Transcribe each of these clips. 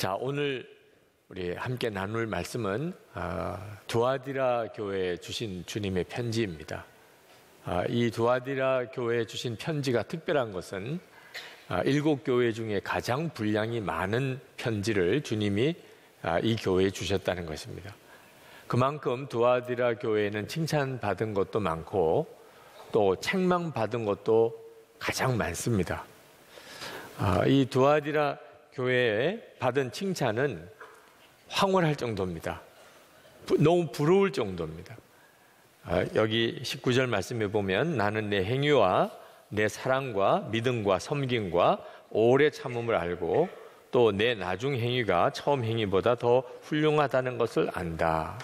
자, 오늘 우리 함께 나눌 말씀은 두아디라 교회에 주신 주님의 편지입니다. 이 두아디라 교회에 주신 편지가 특별한 것은 7교회 중에 가장 분량이 많은 편지를 주님이 이 교회에 주셨다는 것입니다. 그만큼 두아디라 교회에는 칭찬받은 것도 많고 또 책망받은 것도 가장 많습니다. 이 두아디라 교회에 받은 칭찬은 황홀할 정도입니다. 너무 부러울 정도입니다. 여기 19절 말씀에 보면 나는 내 행위와 내 사랑과 믿음과 섬김과 오래 참음을 알고 또 내 나중 행위가 처음 행위보다 더 훌륭하다는 것을 안다.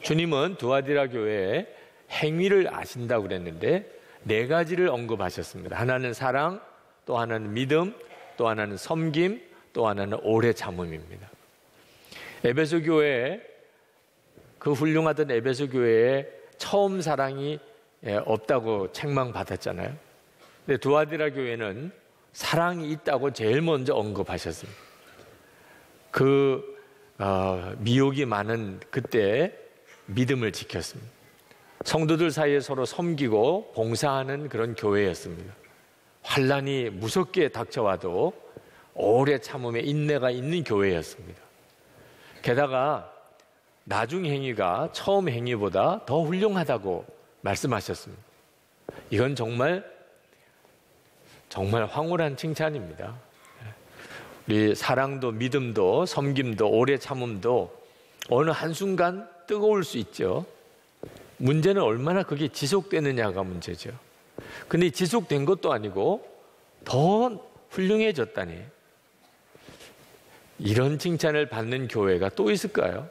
주님은 두아디라 교회의 행위를 아신다고 그랬는데 4가지를 언급하셨습니다. 하나는 사랑, 또 하나는 믿음, 또 하나는 섬김, 또 하나는 오래 참음입니다. 에베소 교회에 그 훌륭하던 에베소 교회에 처음 사랑이 없다고 책망받았잖아요. 근데 두아디라 교회는 사랑이 있다고 제일 먼저 언급하셨습니다. 그 미혹이 많은 그때 믿음을 지켰습니다. 성도들 사이에 서로 섬기고 봉사하는 그런 교회였습니다. 환난이 무섭게 닥쳐와도 오래 참음에 인내가 있는 교회였습니다. 게다가 나중 행위가 처음 행위보다 더 훌륭하다고 말씀하셨습니다. 이건 정말 황홀한 칭찬입니다. 우리 사랑도 믿음도 섬김도 오래 참음도 어느 한순간 뜨거울 수 있죠. 문제는 얼마나 그게 지속되느냐가 문제죠. 근데 지속된 것도 아니고 더 훌륭해졌다니, 이런 칭찬을 받는 교회가 또 있을까요?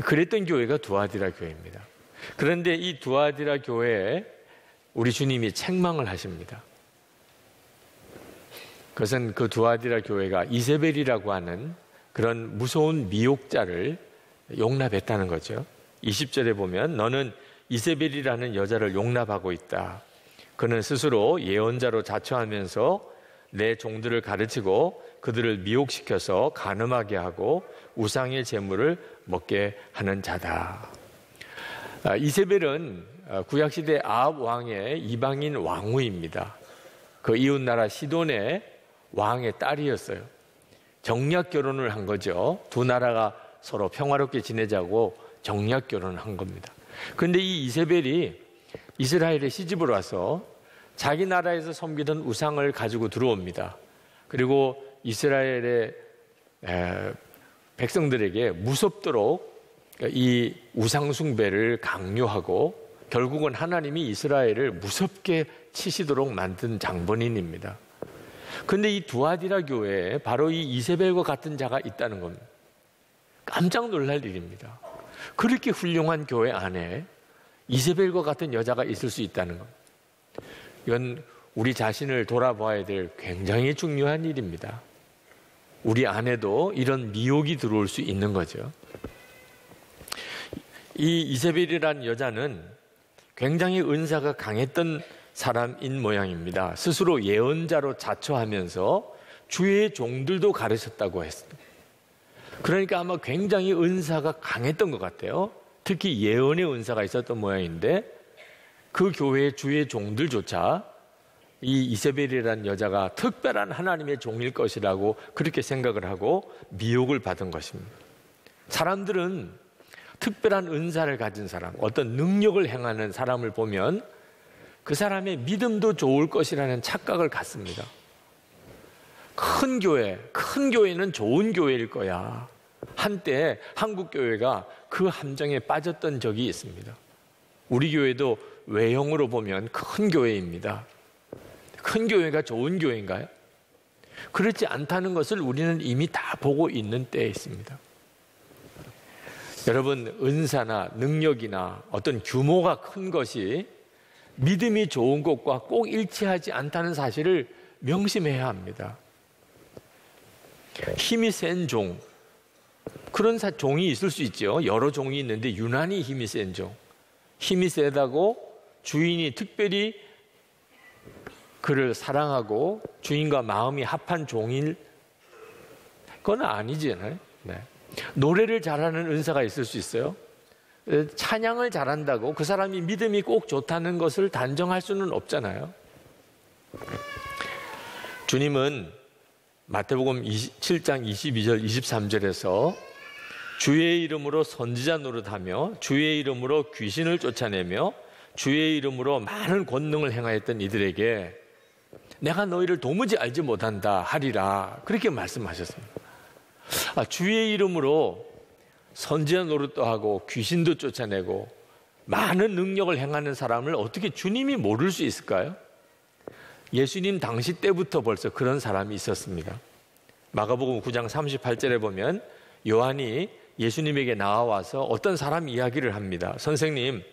그랬던 교회가 두아디라 교회입니다. 그런데 이 두아디라 교회에 우리 주님이 책망을 하십니다. 그것은 그 두아디라 교회가 이세벨이라고 하는 그런 무서운 미혹자를 용납했다는 거죠. 20절에 보면 너는 이세벨이라는 여자를 용납하고 있다. 그는 스스로 예언자로 자처하면서 내 종들을 가르치고 그들을 미혹시켜서 간음하게 하고 우상의 제물을 먹게 하는 자다. 이세벨은 구약시대 아합 왕의 이방인 왕후입니다. 그 이웃나라 시돈의 왕의 딸이었어요. 정략 결혼을 한 거죠. 두 나라가 서로 평화롭게 지내자고 정략 결혼을 한 겁니다. 그런데 이 이세벨이 이스라엘에 시집을 와서 자기 나라에서 섬기던 우상을 가지고 들어옵니다. 그리고 이스라엘의 백성들에게 무섭도록 이 우상 숭배를 강요하고 결국은 하나님이 이스라엘을 무섭게 치시도록 만든 장본인입니다. 그런데 이 두아디라 교회에 바로 이 이세벨과 같은 자가 있다는 겁니다. 깜짝 놀랄 일입니다. 그렇게 훌륭한 교회 안에 이세벨과 같은 여자가 있을 수 있다는 겁니다. 이건 우리 자신을 돌아봐야 될 굉장히 중요한 일입니다. 우리 안에도 이런 미혹이 들어올 수 있는 거죠. 이 이세벨이라는 여자는 굉장히 은사가 강했던 사람인 모양입니다. 스스로 예언자로 자처하면서 주의 종들도 가르쳤다고 했습니다. 그러니까 아마 굉장히 은사가 강했던 것 같아요. 특히 예언의 은사가 있었던 모양인데 그 교회의 주의 종들조차 이 이세벨이라는 여자가 특별한 하나님의 종일 것이라고 그렇게 생각을 하고 미혹을 받은 것입니다. 사람들은 특별한 은사를 가진 사람, 어떤 능력을 행하는 사람을 보면 그 사람의 믿음도 좋을 것이라는 착각을 갖습니다. 큰 교회는 좋은 교회일 거야. 한때 한국 교회가 그 함정에 빠졌던 적이 있습니다. 우리 교회도 외형으로 보면 큰 교회입니다. 큰 교회가 좋은 교회인가요? 그렇지 않다는 것을 우리는 이미 다 보고 있는 때에 있습니다. 여러분, 은사나 능력이나 어떤 규모가 큰 것이 믿음이 좋은 것과 꼭 일치하지 않다는 사실을 명심해야 합니다. 힘이 센 종, 그런 종이 있을 수 있죠. 여러 종이 있는데 유난히 힘이 센 종, 힘이 세다고 주인이 특별히 그를 사랑하고 주인과 마음이 합한 종일 그건 아니잖아요. 네. 노래를 잘하는 은사가 있을 수 있어요. 찬양을 잘한다고 그 사람이 믿음이 꼭 좋다는 것을 단정할 수는 없잖아요. 주님은 마태복음 7장 22절 23절에서 주의 이름으로 선지자 노릇하며 주의 이름으로 귀신을 쫓아내며 주의 이름으로 많은 권능을 행하였던 이들에게 내가 너희를 도무지 알지 못한다 하리라, 그렇게 말씀하셨습니다. 주의 이름으로 선지자 노릇도 하고 귀신도 쫓아내고 많은 능력을 행하는 사람을 어떻게 주님이 모를 수 있을까요? 예수님 당시 때부터 벌써 그런 사람이 있었습니다. 마가복음 9장 38절에 보면 요한이 예수님에게 나와서 어떤 사람 이야기를 합니다. 선생님,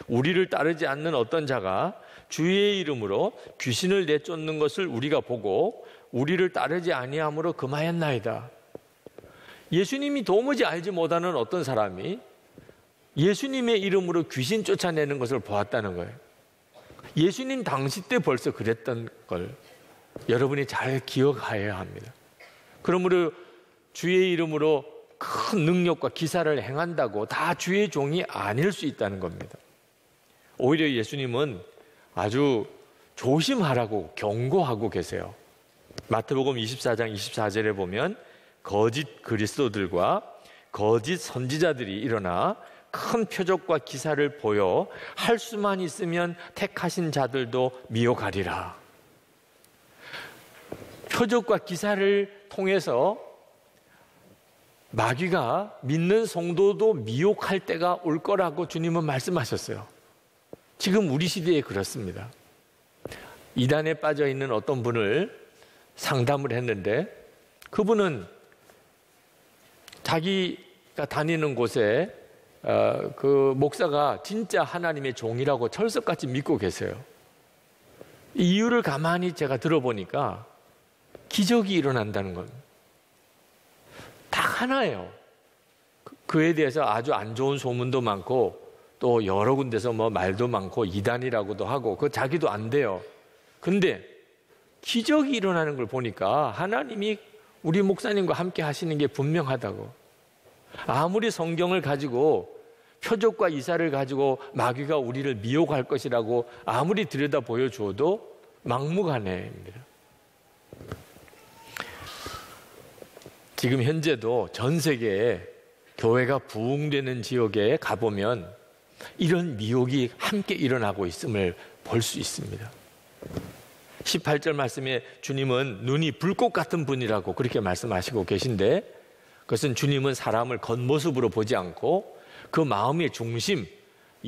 우리를 따르지 않는 어떤 자가 주의 이름으로 귀신을 내쫓는 것을 우리가 보고 우리를 따르지 아니함으로 금하였나이다. 예수님이 도무지 알지 못하는 어떤 사람이 예수님의 이름으로 귀신 쫓아내는 것을 보았다는 거예요. 예수님 당시 때 벌써 그랬던 걸 여러분이 잘 기억해야 합니다. 그러므로 주의 이름으로 큰 능력과 기사를 행한다고 다 주의 종이 아닐 수 있다는 겁니다. 오히려 예수님은 아주 조심하라고 경고하고 계세요. 마태복음 24장 24절에 보면 거짓 그리스도들과 거짓 선지자들이 일어나 큰 표적과 기사를 보여 할 수만 있으면 택하신 자들도 미혹하리라. 표적과 기사를 통해서 마귀가 믿는 성도도 미혹할 때가 올 거라고 주님은 말씀하셨어요. 지금 우리 시대에 그렇습니다. 이단에 빠져 있는 어떤 분을 상담을 했는데 그분은 자기가 다니는 곳에 그 목사가 진짜 하나님의 종이라고 철석같이 믿고 계세요. 이유를 가만히 제가 들어보니까 기적이 일어난다는 겁니다. 딱 하나예요. 그에 대해서 아주 안 좋은 소문도 많고 또 여러 군데서 뭐 말도 많고 이단이라고도 하고 그 자기도 안 돼요. 근데 기적이 일어나는 걸 보니까 하나님이 우리 목사님과 함께 하시는 게 분명하다고. 아무리 성경을 가지고 표적과 이사를 가지고 마귀가 우리를 미혹할 것이라고 아무리 들여다 보여주어도 막무가내입니다. 지금 현재도 전 세계에 교회가 부흥되는 지역에 가보면 이런 미혹이 함께 일어나고 있음을 볼 수 있습니다. 18절 말씀에 주님은 눈이 불꽃 같은 분이라고 그렇게 말씀하시고 계신데 그것은 주님은 사람을 겉모습으로 보지 않고 그 마음의 중심,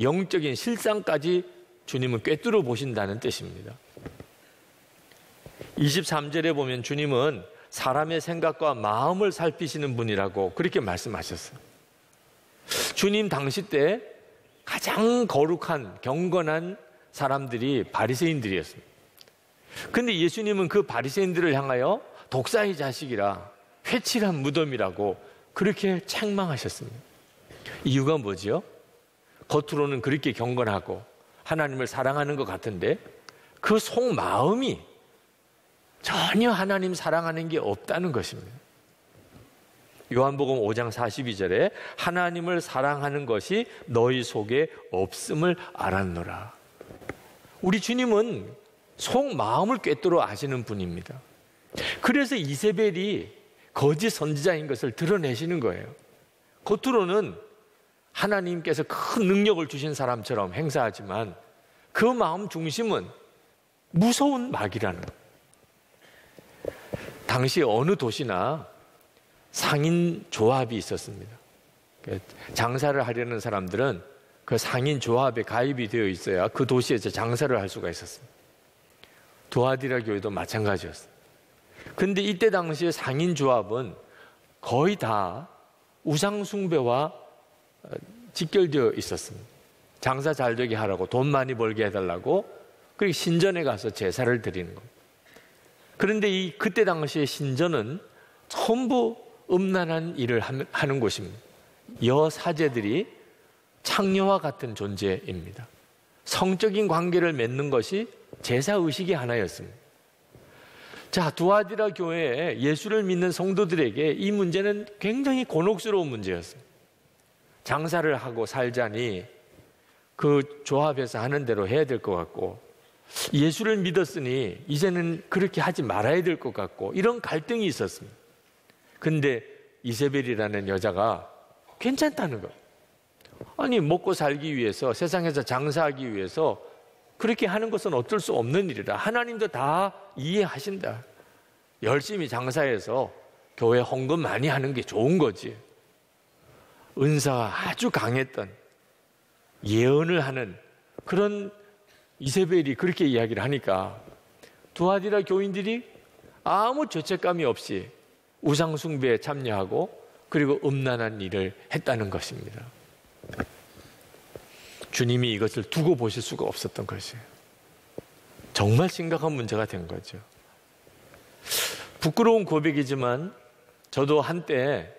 영적인 실상까지 주님은 꿰뚫어 보신다는 뜻입니다. 23절에 보면 주님은 사람의 생각과 마음을 살피시는 분이라고 그렇게 말씀하셨어요. 주님 당시 때 가장 거룩한 경건한 사람들이 바리새인들이었습니다. 근데 예수님은 그 바리새인들을 향하여 독사의 자식이라 회칠한 무덤이라고 그렇게 책망하셨습니다. 이유가 뭐지요? 겉으로는 그렇게 경건하고 하나님을 사랑하는 것 같은데 그 속마음이 전혀 하나님 사랑하는 게 없다는 것입니다. 요한복음 5장 42절에 하나님을 사랑하는 것이 너희 속에 없음을 알았노라. 우리 주님은 속마음을 꿰뚫어 아시는 분입니다. 그래서 이세벨이 거짓 선지자인 것을 드러내시는 거예요. 겉으로는 하나님께서 큰 능력을 주신 사람처럼 행사하지만 그 마음 중심은 무서운 마귀라는 거예요. 당시 어느 도시나 상인 조합이 있었습니다. 장사를 하려는 사람들은 그 상인 조합에 가입이 되어 있어야 그 도시에서 장사를 할 수가 있었습니다. 두아디라 교회도 마찬가지였습니다. 근데 이때 당시에 상인 조합은 거의 다 우상 숭배와 직결되어 있었습니다. 장사 잘 되게 하라고, 돈 많이 벌게 해달라고, 그리고 신전에 가서 제사를 드리는 겁니다. 그런데 그때 당시에 신전은 전부 음란한 일을 하는 곳입니다. 여사제들이 창녀와 같은 존재입니다. 성적인 관계를 맺는 것이 제사의식의 하나였습니다. 자, 두아디라 교회에 예수를 믿는 성도들에게 이 문제는 굉장히 곤혹스러운 문제였습니다. 장사를 하고 살자니 그 조합에서 하는 대로 해야 될 것 같고, 예수를 믿었으니 이제는 그렇게 하지 말아야 될 것 같고, 이런 갈등이 있었습니다. 근데 이세벨이라는 여자가 괜찮다는 거예요. 아니, 먹고 살기 위해서, 세상에서 장사하기 위해서 그렇게 하는 것은 어쩔 수 없는 일이다. 하나님도 다 이해하신다. 열심히 장사해서 교회 헌금 많이 하는 게 좋은 거지. 은사가 아주 강했던, 예언을 하는 그런 이세벨이 그렇게 이야기를 하니까 두아디라 교인들이 아무 죄책감이 없이 우상 숭배에 참여하고 그리고 음란한 일을 했다는 것입니다. 주님이 이것을 두고 보실 수가 없었던 것이에요. 정말 심각한 문제가 된 거죠. 부끄러운 고백이지만 저도 한때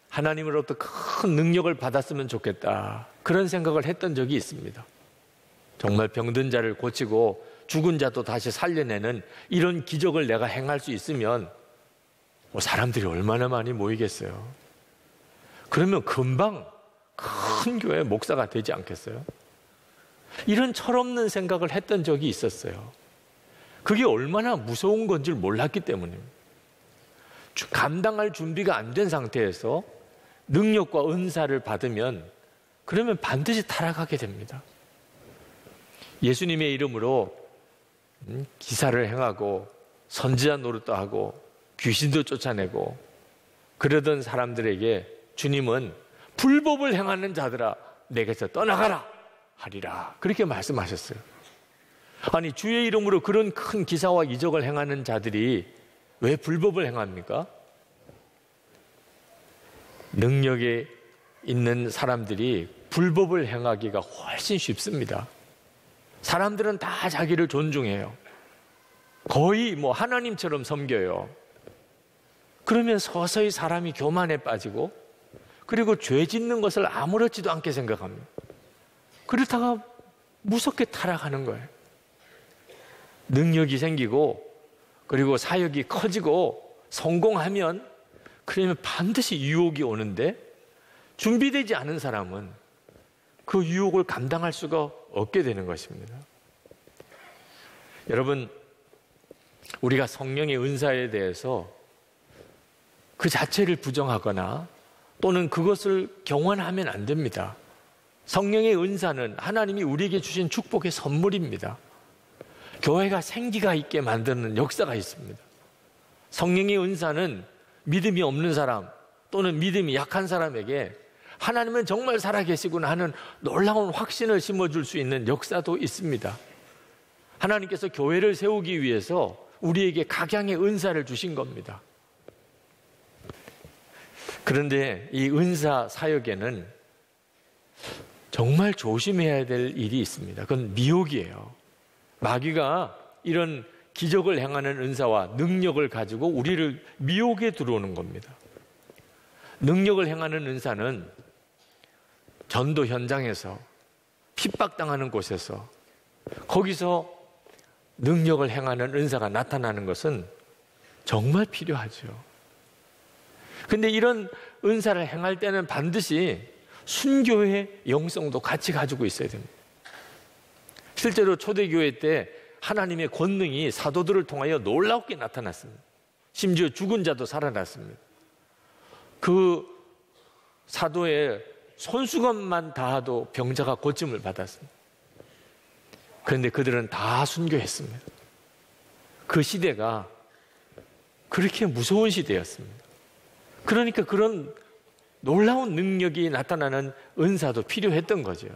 하나님으로부터 큰 능력을 받았으면 좋겠다, 그런 생각을 했던 적이 있습니다. 정말 병든 자를 고치고 죽은 자도 다시 살려내는 이런 기적을 내가 행할 수 있으면 사람들이 얼마나 많이 모이겠어요. 그러면 금방 큰 교회 목사가 되지 않겠어요? 이런 철없는 생각을 했던 적이 있었어요. 그게 얼마나 무서운 건지 몰랐기 때문입니다. 감당할 준비가 안 된 상태에서 능력과 은사를 받으면 그러면 반드시 타락하게 됩니다. 예수님의 이름으로 기사를 행하고 선지자 노릇도 하고 귀신도 쫓아내고 그러던 사람들에게 주님은 불법을 행하는 자들아 내게서 떠나가라 하리라, 그렇게 말씀하셨어요. 아니, 주의 이름으로 그런 큰 기사와 이적을 행하는 자들이 왜 불법을 행합니까? 능력이 있는 사람들이 불법을 행하기가 훨씬 쉽습니다. 사람들은 다 자기를 존중해요. 거의 하나님처럼 섬겨요. 그러면 서서히 사람이 교만에 빠지고 그리고 죄 짓는 것을 아무렇지도 않게 생각합니다. 그렇다가 무섭게 타락하는 거예요. 능력이 생기고 그리고 사역이 커지고 성공하면 그러면 반드시 유혹이 오는데 준비되지 않은 사람은 그 유혹을 감당할 수가 없게 되는 것입니다. 여러분, 우리가 성령의 은사에 대해서 그 자체를 부정하거나 또는 그것을 경원하면 안 됩니다. 성령의 은사는 하나님이 우리에게 주신 축복의 선물입니다. 교회가 생기가 있게 만드는 역사가 있습니다. 성령의 은사는 믿음이 없는 사람 또는 믿음이 약한 사람에게 하나님은 정말 살아계시구나 하는 놀라운 확신을 심어줄 수 있는 역사도 있습니다. 하나님께서 교회를 세우기 위해서 우리에게 각양의 은사를 주신 겁니다. 그런데 이 은사 사역에는 정말 조심해야 될 일이 있습니다. 그건 미혹이에요. 마귀가 이런 기적을 행하는 은사와 능력을 가지고 우리를 미혹에 들어오는 겁니다. 능력을 행하는 은사는 전도 현장에서 핍박당하는 곳에서 거기서 능력을 행하는 은사가 나타나는 것은 정말 필요하죠. 근데 이런 은사를 행할 때는 반드시 순교의 영성도 같이 가지고 있어야 됩니다. 실제로 초대교회 때 하나님의 권능이 사도들을 통하여 놀랍게 나타났습니다. 심지어 죽은 자도 살아났습니다. 그 사도의 손수건만 닿아도 병자가 고침을 받았습니다. 그런데 그들은 다 순교했습니다. 그 시대가 그렇게 무서운 시대였습니다. 그러니까 그런 놀라운 능력이 나타나는 은사도 필요했던 거죠.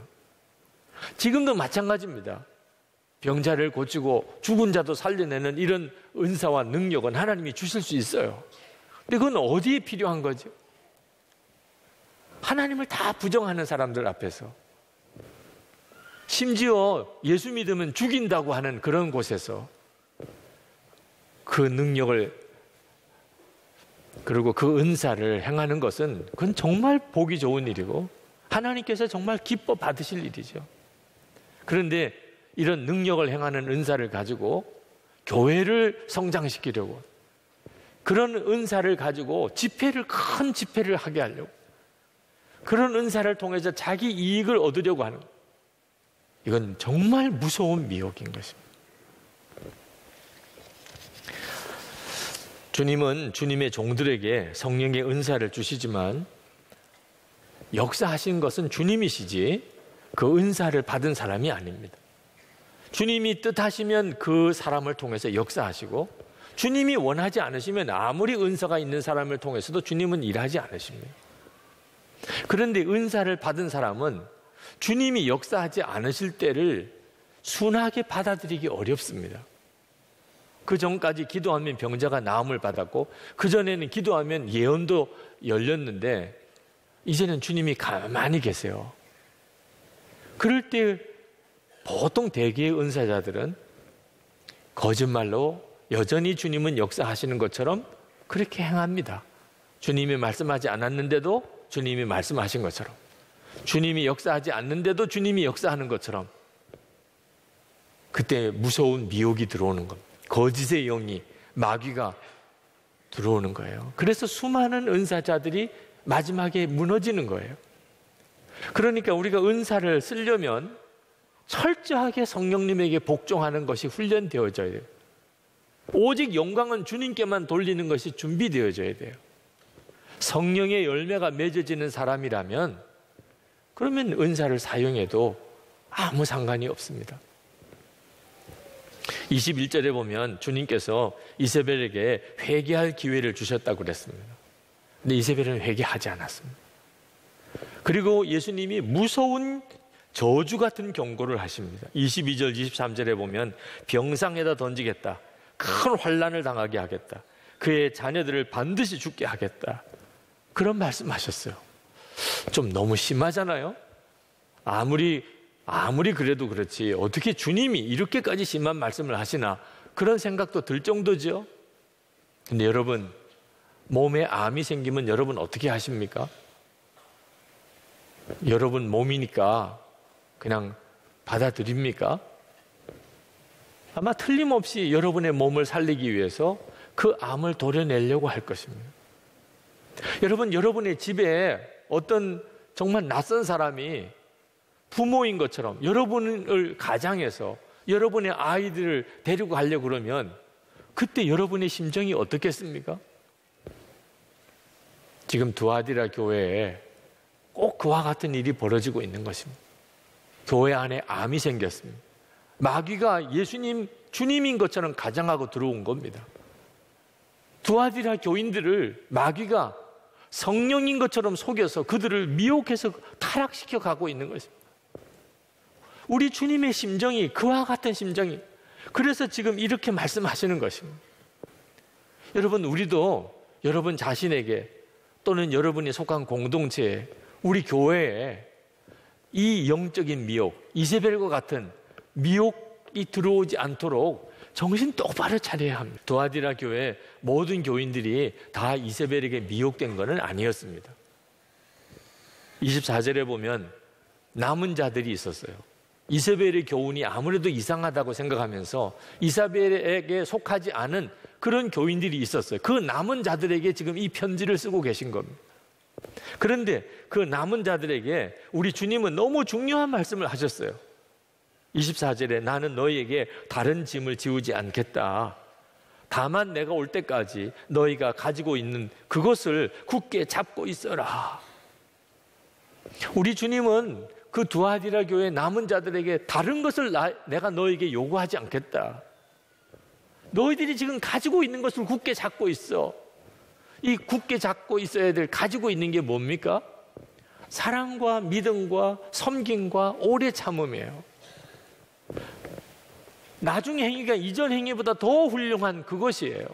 지금도 마찬가지입니다. 병자를 고치고 죽은 자도 살려내는 이런 은사와 능력은 하나님이 주실 수 있어요. 근데 그건 어디에 필요한 거죠? 하나님을 다 부정하는 사람들 앞에서, 심지어 예수 믿으면 죽인다고 하는 그런 곳에서 그 능력을 그리고 그 은사를 행하는 것은 그건 정말 보기 좋은 일이고 하나님께서 정말 기뻐 받으실 일이죠. 그런데 이런 능력을 행하는 은사를 가지고 교회를 성장시키려고 그런 은사를 가지고 큰 집회를 하게 하려고 그런 은사를 통해서 자기 이익을 얻으려고 하는 이건 정말 무서운 미혹인 것입니다. 주님은 주님의 종들에게 성령의 은사를 주시지만 역사하신 것은 주님이시지 그 은사를 받은 사람이 아닙니다. 주님이 뜻하시면 그 사람을 통해서 역사하시고 주님이 원하지 않으시면 아무리 은사가 있는 사람을 통해서도 주님은 일하지 않으십니다. 그런데 은사를 받은 사람은 주님이 역사하지 않으실 때를 순하게 받아들이기 어렵습니다. 그 전까지 기도하면 병자가 나음을 받았고 그 전에는 기도하면 예언도 열렸는데 이제는 주님이 가만히 계세요. 그럴 때 보통 대개의 은사자들은 거짓말로 여전히 주님은 역사하시는 것처럼 그렇게 행합니다. 주님이 말씀하지 않았는데도 주님이 말씀하신 것처럼, 주님이 역사하지 않는데도 주님이 역사하는 것처럼, 그때 무서운 미혹이 들어오는 겁니다. 거짓의 영이, 마귀가 들어오는 거예요. 그래서 수많은 은사자들이 마지막에 무너지는 거예요. 그러니까 우리가 은사를 쓰려면 철저하게 성령님에게 복종하는 것이 훈련되어져야 돼요. 오직 영광은 주님께만 돌리는 것이 준비되어져야 돼요. 성령의 열매가 맺어지는 사람이라면 그러면 은사를 사용해도 아무 상관이 없습니다. 21절에 보면 주님께서 이세벨에게 회개할 기회를 주셨다고 그랬습니다. 근데 이세벨은 회개하지 않았습니다. 그리고 예수님이 무서운 저주 같은 경고를 하십니다. 22절, 23절에 보면 병상에다 던지겠다. 큰 환난을 당하게 하겠다. 그의 자녀들을 반드시 죽게 하겠다. 그런 말씀하셨어요. 좀 너무 심하잖아요. 아무리 그래도 그렇지 어떻게 주님이 이렇게까지 심한 말씀을 하시나 그런 생각도 들 정도죠. 근데 여러분, 몸에 암이 생기면 여러분 어떻게 하십니까? 여러분 몸이니까 그냥 받아들입니까? 아마 틀림없이 여러분의 몸을 살리기 위해서 그 암을 도려내려고 할 것입니다. 여러분, 여러분의 집에 어떤 정말 낯선 사람이 부모인 것처럼 여러분을 가장해서 여러분의 아이들을 데리고 가려고 그러면 그때 여러분의 심정이 어떻겠습니까? 지금 두아디라 교회에 꼭 그와 같은 일이 벌어지고 있는 것입니다. 교회 안에 암이 생겼습니다. 마귀가 예수님, 주님인 것처럼 가장하고 들어온 겁니다. 두아디라 교인들을 마귀가 성령인 것처럼 속여서 그들을 미혹해서 타락시켜 가고 있는 것입니다. 우리 주님의 심정이 그와 같은 심정이, 그래서 지금 이렇게 말씀하시는 것입니다. 여러분, 우리도 여러분 자신에게 또는 여러분이 속한 공동체에, 우리 교회에 이 영적인 미혹, 이세벨과 같은 미혹이 들어오지 않도록 정신 똑바로 차려야 합니다. 두아디라 교회 모든 교인들이 다 이세벨에게 미혹된 것은 아니었습니다. 24절에 보면 남은 자들이 있었어요. 이세벨의 교훈이 아무래도 이상하다고 생각하면서 이세벨에게 속하지 않은 그런 교인들이 있었어요. 그 남은 자들에게 지금 이 편지를 쓰고 계신 겁니다. 그런데 그 남은 자들에게 우리 주님은 너무 중요한 말씀을 하셨어요. 24절에 나는 너희에게 다른 짐을 지우지 않겠다. 다만 내가 올 때까지 너희가 가지고 있는 그것을 굳게 잡고 있어라. 우리 주님은 그 두아디라 교회 남은 자들에게 다른 것을 내가 너에게 요구하지 않겠다. 너희들이 지금 가지고 있는 것을 굳게 잡고 있어. 이 굳게 잡고 있어야 될 가지고 있는 게 뭡니까? 사랑과 믿음과 섬김과 오래 참음이에요. 나중 행위가 이전 행위보다 더 훌륭한 그것이에요.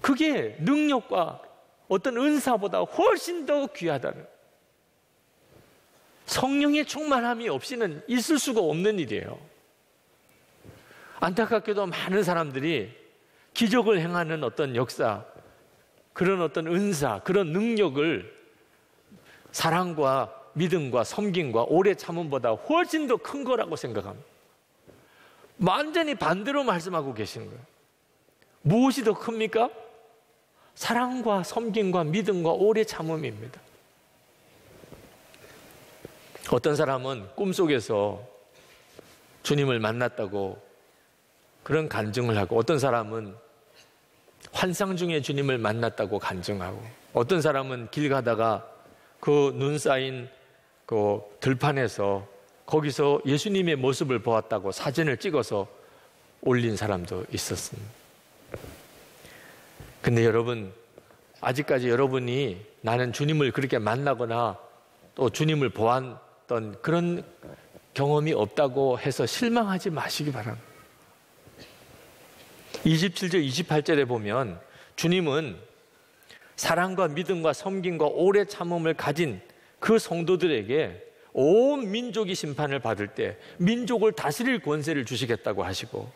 그게 능력과 어떤 은사보다 훨씬 더 귀하다는, 성령의 충만함이 없이는 있을 수가 없는 일이에요. 안타깝게도 많은 사람들이 기적을 행하는 어떤 역사, 그런 어떤 은사, 그런 능력을 사랑과 믿음과 섬김과 오래 참음보다 훨씬 더 큰 거라고 생각합니다. 완전히 반대로 말씀하고 계시는 거예요. 무엇이 더 큽니까? 사랑과 섬김과 믿음과 오래 참음입니다. 어떤 사람은 꿈속에서 주님을 만났다고 그런 간증을 하고, 어떤 사람은 환상 중에 주님을 만났다고 간증하고, 어떤 사람은 길 가다가 그 눈 쌓인 그 들판에서 거기서 예수님의 모습을 보았다고 사진을 찍어서 올린 사람도 있었습니다. 근데 여러분, 아직까지 여러분이 나는 주님을 그렇게 만나거나 또 주님을 보았던 그런 경험이 없다고 해서 실망하지 마시기 바랍니다. 27절, 28절에 보면 주님은 사랑과 믿음과 섬김과 오래 참음을 가진 그 성도들에게 온 민족이 심판을 받을 때 민족을 다스릴 권세를 주시겠다고 하시고,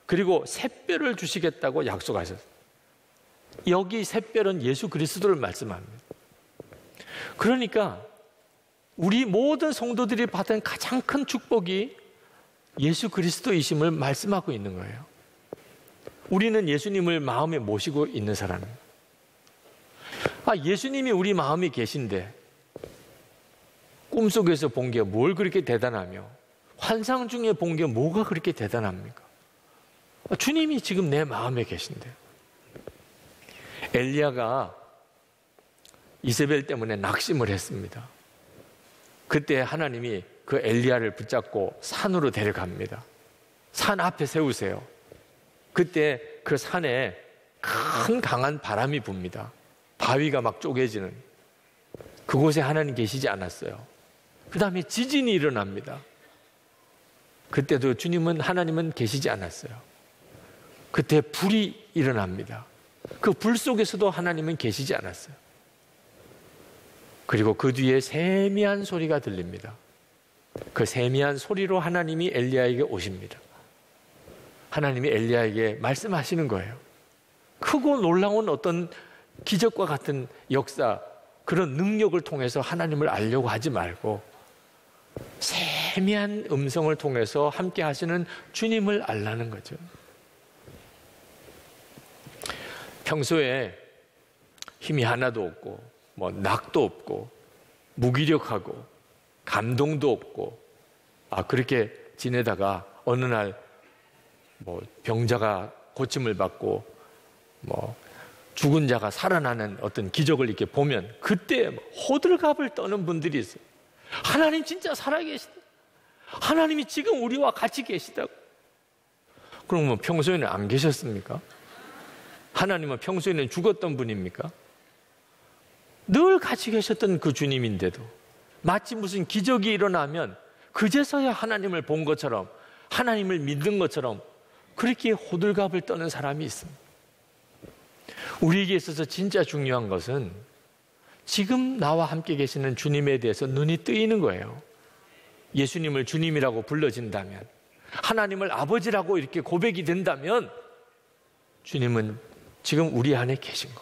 그리고 샛별을 주시겠다고 약속하셨어요. 여기 샛별은 예수 그리스도를 말씀합니다. 그러니까 우리 모든 성도들이 받은 가장 큰 축복이 예수 그리스도이심을 말씀하고 있는 거예요. 우리는 예수님을 마음에 모시고 있는 사람입니다. 예수님이 우리 마음에 계신데 꿈속에서 본 게 뭘 그렇게 대단하며 환상 중에 본 게 뭐가 그렇게 대단합니까? 주님이 지금 내 마음에 계신데. 엘리야가 이세벨 때문에 낙심을 했습니다. 그때 하나님이 그 엘리야를 붙잡고 산으로 데려갑니다. 산 앞에 세우세요. 그때 그 산에 큰 강한 바람이 붑니다. 바위가 막 쪼개지는, 그곳에 하나님 계시지 않았어요. 그 다음에 지진이 일어납니다. 그때도 하나님은 계시지 않았어요. 그때 불이 일어납니다. 그 불 속에서도 하나님은 계시지 않았어요. 그리고 그 뒤에 세미한 소리가 들립니다. 그 세미한 소리로 하나님이 엘리야에게 오십니다. 하나님이 엘리야에게 말씀하시는 거예요. 크고 놀라운 어떤 기적과 같은 역사, 그런 능력을 통해서 하나님을 알려고 하지 말고 세미한 음성을 통해서 함께 하시는 주님을 알라는 거죠. 평소에 힘이 하나도 없고 낙도 없고 무기력하고 감동도 없고 그렇게 지내다가 어느 날 병자가 고침을 받고 죽은 자가 살아나는 어떤 기적을 이렇게 보면 그때 호들갑을 떠는 분들이 있어요. 하나님 진짜 살아계시다. 하나님이 지금 우리와 같이 계시다고. 그럼 평소에는 안 계셨습니까? 하나님은 평소에는 죽었던 분입니까? 늘 같이 계셨던 그 주님인데도 마치 무슨 기적이 일어나면 그제서야 하나님을 본 것처럼, 하나님을 믿는 것처럼 그렇게 호들갑을 떠는 사람이 있습니다. 우리에게 있어서 진짜 중요한 것은 지금 나와 함께 계시는 주님에 대해서 눈이 뜨이는 거예요. 예수님을 주님이라고 불러진다면, 하나님을 아버지라고 이렇게 고백이 된다면 주님은 지금 우리 안에 계신 거.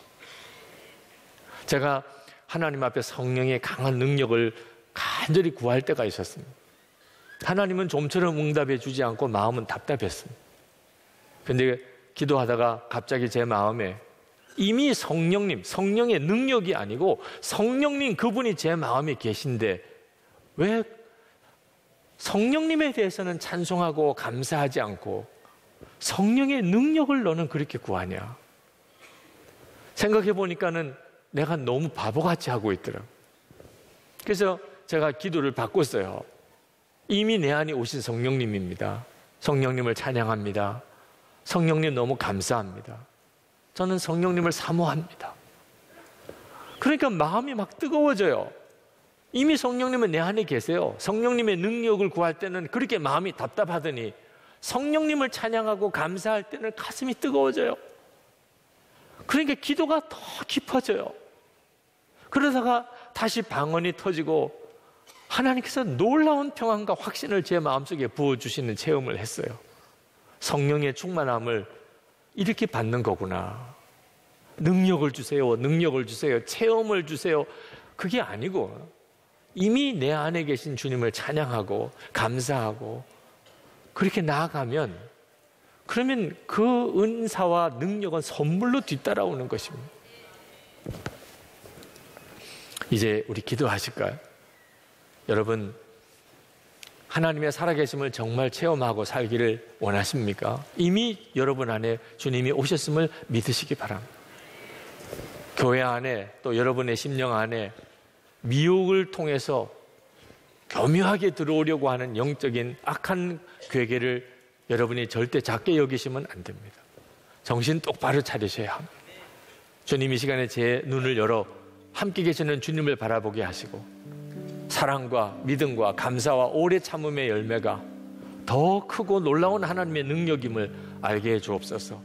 제가 하나님 앞에 성령의 강한 능력을 간절히 구할 때가 있었습니다. 하나님은 좀처럼 응답해 주지 않고 마음은 답답했습니다. 그런데 기도하다가 갑자기 제 마음에 이미 성령의 능력이 아니고 성령님 그분이 제 마음에 계신데 왜 성령님에 대해서는 찬송하고 감사하지 않고 성령의 능력을 너는 그렇게 구하냐? 생각해 보니까는 내가 너무 바보같이 하고 있더라고요. 그래서 제가 기도를 바꿨어요. 이미 내 안에 오신 성령님입니다. 성령님을 찬양합니다. 성령님 너무 감사합니다. 저는 성령님을 사모합니다. 그러니까 마음이 막 뜨거워져요. 이미 성령님은 내 안에 계세요. 성령님의 능력을 구할 때는 그렇게 마음이 답답하더니 성령님을 찬양하고 감사할 때는 가슴이 뜨거워져요. 그러니까 기도가 더 깊어져요. 그러다가 다시 방언이 터지고 하나님께서 놀라운 평안과 확신을 제 마음속에 부어주시는 체험을 했어요. 성령의 충만함을 이렇게 받는 거구나. 능력을 주세요. 능력을 주세요. 체험을 주세요. 그게 아니고 이미 내 안에 계신 주님을 찬양하고 감사하고 그렇게 나아가면 그러면 그 은사와 능력은 선물로 뒤따라오는 것입니다. 이제 우리 기도하실까요? 여러분, 하나님의 살아계심을 정말 체험하고 살기를 원하십니까? 이미 여러분 안에 주님이 오셨음을 믿으시기 바랍니다. 교회 안에 또 여러분의 심령 안에 미혹을 통해서 교묘하게 들어오려고 하는 영적인 악한 괴계를 여러분이 절대 작게 여기시면 안 됩니다. 정신 똑바로 차리셔야 합니다. 주님 이 시간에 제 눈을 열어 함께 계시는 주님을 바라보게 하시고 사랑과 믿음과 감사와 오래 참음의 열매가 더 크고 놀라운 하나님의 능력임을 알게 해 주옵소서.